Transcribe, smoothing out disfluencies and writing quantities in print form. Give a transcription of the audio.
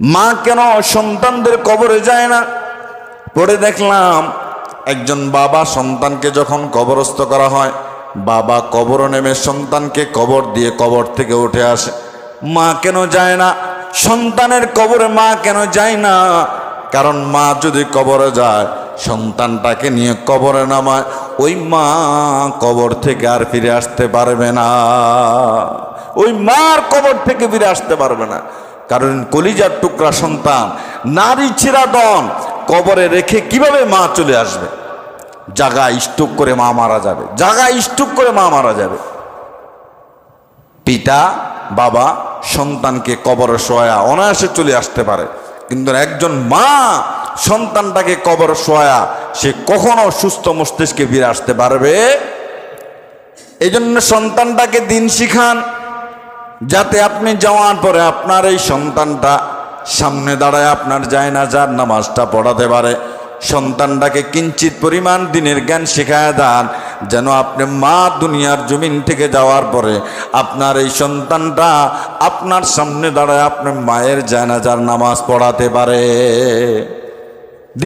মা কেন সন্তানদের কবরে যায় না? পরে দেখলাম একজন বাবা সন্তানকে যখন কবরস্থ করা হয়, বাবা কবরে নেমে সন্তানকে কবর দিয়ে কবর থেকে উঠে আসে। মা কেন যায় না? সন্তানের কবরে মা কেন যায় না? কারণ মা যদি কবরে যায়, সন্তানটাকে নিয়ে কবরে নামায়, ওই মা কবর থেকে আর ফিরে আসতে পারবে না। ওই মার কবর থেকে ফিরে আসতে পারবে না। কারণ কলিজার টুকরা সন্তান, নারী চিরাদন কবরে রেখে কিভাবে মা চলে আসবে? জাগা স্ট্রোক করে মা মারা যাবে, জাগা স্ট্রোক করে মা মারা যাবে। পিতা বাবা সন্তানকে কবরে শোয়া অনায়াসে চলে আসতে পারে, কিন্তু একজন মা সন্তানটাকে কবরে শোয়া সে কখনো সুস্থ মস্তিষ্কে ফিরে আসতে পারবে? এই জন্য সন্তানটাকে দিন শিখান, যাতে আপনি যাওয়ার পরে আপনার এই সন্তানটা সামনে দাঁড়ায় আপনার জায়নাজার নামাজটা পড়াতে পারে। সন্তানটাকে কিঞ্চিত পরিমাণ দিনের জ্ঞান শেখায় দেন, যেন আপনি মা দুনিয়ার জমিন থেকে যাওয়ার পরে আপনার এই সন্তানটা আপনার সামনে দাঁড়ায় আপনার মায়ের জায়নাজার নামাজ পড়াতে পারে।